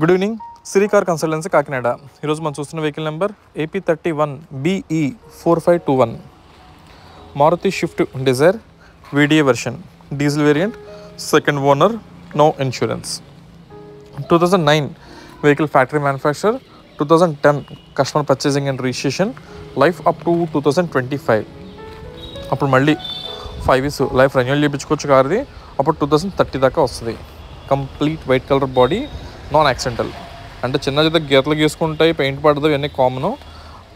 Good evening. Siri car consultancy Kakinada. ఈరోజు మనం చూస్తున్న vehicle number AP31BE4521 Maruti Swift Dzire VDA version, diesel variant, second owner, no insurance. 2009 vehicle factory manufacture, 2010 customer purchasing and registration, life up to 2025. అప్పుడు మళ్ళీ 5 years life renewal చేయించుకోవచ్చు కార్ది. అప్పుడు 2030 దాకా వస్తుంది. Complete white colour body, non accidental. అంటే చిన్న చిన్న గీతలు గీసుకుంటాయి, పెయింట్ పడదు, ఇవన్నీ కామను.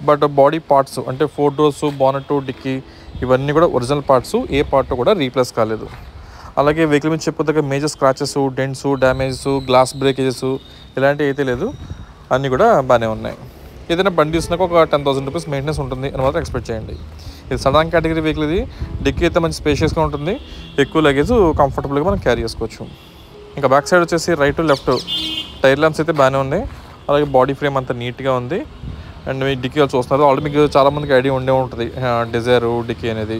బట్ బాడీ పార్ట్స్ అంటే 4 doors, బానెట్, డిక్కీ ఇవన్నీ కూడా ఒరిజినల్ పార్ట్స్. ఏ పార్ట్ కూడా రీప్లేస్ కాలేదు. అలాగే వెహికల్ మీద చెప్పదగ్గ major scratches, dents, damages, glass breakages ఇలాంటివి అయితే లేదు. అన్నీ కూడా బాగానే ఉన్నాయి. ఏదైనా బండి తీసుకున్నాక ఒక 10,000 రూపీస్ మెయింటెనెన్స్ ఉంటుంది అని మాత్రం ఎక్స్పెక్ట్ చేయండి. ఇది సడన్ కేటగిరీ వెహికల్. ఇది డిక్కీ అయితే మంచి స్పేషియస్గా ఉంటుంది, ఎక్కువ లగేజ్ కంఫర్టబుల్గా మనం క్యారీ చేసుకోవచ్చు. ఇంకా బ్యాక్ సైడ్ వచ్చేసి right to left tyre lamps అయితే బాగానే ఉన్నాయి. అలాగే బాడీ ఫ్రేమ్ అంతా నీట్గా ఉంది. అండ్ మీ డిక్కీ చూస్తున్నారు, ఆల్రెడీ మీకు చాలామందికి ఐడియా ఉండే ఉంటుంది డిజైర్ డిక్కీ అనేది.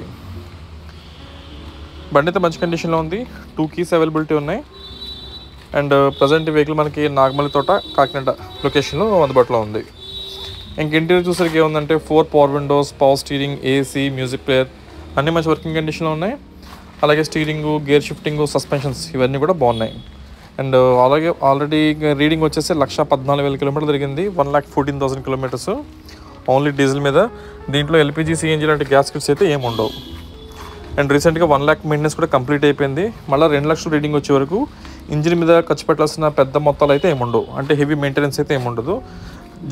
బండి అయితే మంచి కండిషన్లో ఉంది. 2 keys అవైలబిలిటీ ఉన్నాయి. అండ్ ప్రజెంట్ వెహికల్ మనకి నాగమల్లి తోట, కాకినాడ లొకేషన్లో అందుబాటులో ఉంది. ఇంక ఇంటీరియర్ చూసరికి ఏముందంటే 4 power Windows, power steering, AC, music player అన్నీ మంచి వర్కింగ్ కండిషన్లో ఉన్నాయి. అలాగే స్టీరింగు, గేర్ షిఫ్టింగు, సస్పెన్షన్స్ ఇవన్నీ కూడా బాగున్నాయి. అండ్ అలాగే ఆల్రెడీ రీడింగ్ వచ్చేసి 114,000 kilometers తిరిగింది. 114,000 kilometers ఓన్లీ డీజిల్ మీద. దీంట్లో ఎల్పిజి, సిఎన్జీ లాంటి గ్యాస్ కిట్స్ అయితే ఏమి ఉండవు. అండ్ రీసెంట్గా 1 lakh మెయింటెనెన్స్ కూడా కంప్లీట్ అయిపోయింది. మళ్ళీ 2 lakhs రీడింగ్ వచ్చే వరకు ఇంజిన్ మీద ఖర్చు పెట్టాల్సిన పెద్ద మొత్తాలు అయితే ఏముండవు. అంటే హెవీ మెయింటెనెన్స్ అయితే ఏముండదు.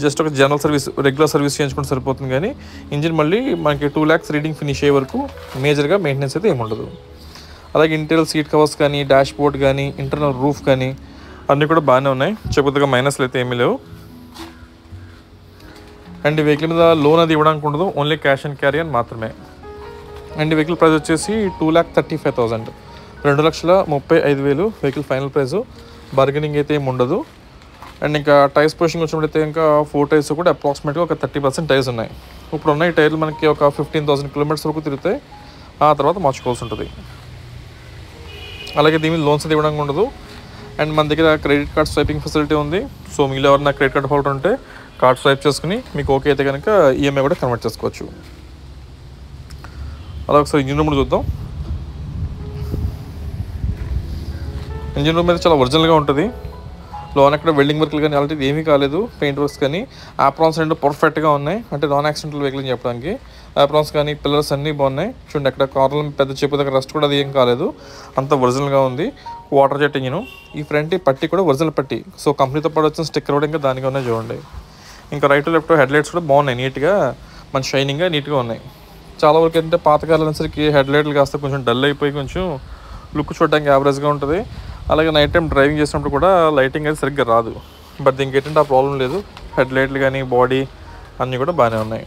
జస్ట్ ఒక జనరల్ సర్వీస్, రెగ్యులర్ సర్వీస్ చేయించుకుంటే సరిపోతుంది. కానీ ఇంజిన్ మళ్ళీ మనకి 2 lakhs రీడింగ్ ఫినిష్ అయ్యే వరకు మేజర్గా మెయింటెనెన్స్ అయితే ఏముండదు. అలాగే ఇంటీరియర్ సీట్ కవర్స్ కానీ, డాష్ బోర్డ్ కానీ, ఇంటర్నల్ రూఫ్ కానీ అన్నీ కూడా బాగానే ఉన్నాయి. చెప్పుతుగా మైనస్లు అయితే ఏమీ లేవు. అండ్ ఈ వెహికల్ మీద లోన్ అది ఇవ్వడానికి ఉండదు, ఓన్లీ క్యాష్ అండ్ క్యారీ అని మాత్రమే. అండ్ ఈ వెహికల్ ప్రైస్ వచ్చేసి 2,35,000, 2,35,000 వెహికల్ ఫైనల్ ప్రైస్. బార్గెనింగ్ అయితే ఏమి ఉండదు. అండ్ ఇంకా టైర్స్ పొజిషన్ వచ్చినప్పుడైతే ఇంకా 4 టైర్స్ కూడా అప్రాక్సిమేట్గా ఒక 30% టైర్స్ ఉన్నాయి. ఇప్పుడు ఉన్న ఈ టైర్లు మనకి ఒక 15,000 kilometers వరకు తిరుగుతాయి. ఆ తర్వాత మార్చుకోవాల్సి ఉంటుంది. అలాగే దీని మీద లోన్స్ అది ఇవ్వడానికి ఉండదు. అండ్ మన దగ్గర క్రెడిట్ కార్డ్ స్వైపింగ్ ఫెసిలిటీ ఉంది. సో మీరు ఎవరైనా క్రెడిట్ కార్డ్ హోల్డర్ ఉంటే కార్డ్ స్వైప్ చేసుకుని మీకు ఓకే అయితే కనుక ఈఎంఐ కూడా కన్వర్ట్ చేసుకోవచ్చు. అలా ఒకసారి ఇంజిన్ రూమ్ చూద్దాం. ఇంజిన్ రూమ్ అయితే చాలా ఒరిజినల్గా ఉంటుంది. లోన్ ఎక్కడ వెల్డింగ్ వర్క్లు కానీ అలాంటిది ఏమీ కాలేదు. పెయింట్ వర్క్స్ కానీ ఆప్రాన్స్ రెండు పర్ఫెక్ట్గా ఉన్నాయి. అంటే నాన్ యాక్సిడెంటల్ వెహికల్ అని చెప్పడానికి. ఆప్రాన్స్ కానీ పిల్లర్స్ అన్నీ బాగున్నాయి. చూడండి, అక్కడ కార్లో పెద్ద చెప్పు దగ్గర రస్ట్ కూడా అది ఏం కాలేదు. అంత ఒరిజినల్గా ఉంది. Water jet engine. ఈ ఫ్రంట్ పట్టి కూడా ఒరిజినల్ పట్టి. సో కంపెనీతో పాటు వచ్చిన స్టిక్కర్ కూడా ఇంకా దానిగా ఉన్నాయి చూడండి. ఇంకా రైట్ లెఫ్ట్ హెడ్ లైట్స్ కూడా బాగున్నాయి, నీట్గా మంచి షైనింగ్గా నీట్గా ఉన్నాయి. చాలా వరకు ఏంటంటే పాతకాలం అనేసరికి హెడ్ లైట్లు కాస్త కొంచెం డల్ అయిపోయి కొంచెం లుక్ చూడడానికి యావరేజ్గా ఉంటుంది. అలాగే నైట్ టైం డ్రైవింగ్ చేసినప్పుడు కూడా లైటింగ్ అయితే సరిగ్గా రాదు. బట్ దీనికి ఏంటంటే ఆ ప్రాబ్లం లేదు. హెడ్ లైట్లు కానీ బాడీ అన్నీ కూడా బాగానే ఉన్నాయి.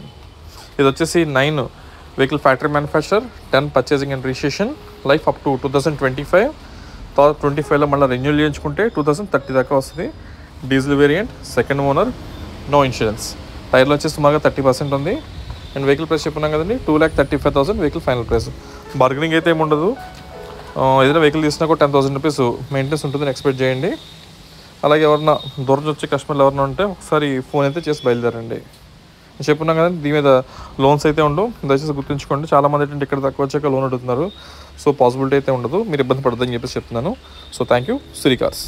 ఇది వచ్చేసి 9 vehicle factory manufacture, 10 purchasing and registration, life up to 2025. తర్వాత 25లో మళ్ళీ రెన్యూల్ చేయించుకుంటే 2030 దాకా వస్తుంది. Diesel variant, second owner, no insurance. టైర్లో వచ్చేసి సుమారుగా 30% ఉంది. అండ్ వెహికల్ ప్రైస్ చెప్పున్నాం కదండి, 2,35,000 వెహికల్ ఫైనల్ ప్రైస్. బార్గెనింగ్ అయితే ఏమి ఉండదు. ఏదైనా వెహికల్ తీసినా కూడా 10,000 రూపీస్ మెయింటెనెన్స్ ఉంటుందని ఎక్స్పెక్ట్ చేయండి. అలాగే ఎవరన్నా దూరం వచ్చే కస్టమర్లు ఎవరైనా ఉంటే ఒకసారి ఫోన్ అయితే చేసి బయలుదేరండి. చెప్పున్నాం కదండి, దీని మీద లోన్స్ అయితే ఉండవు. దయచేసి గుర్తుంచుకోండి. చాలామంది ఏంటంటే ఇక్కడ తక్కువ వచ్చాక లోన్ అడుగుతున్నారు. సో పాసిబిలిటీ అయితే ఉండదు, మీరు ఇబ్బంది పడదని చెప్పేసి చెప్తున్నాను. So thank you, Siri cars.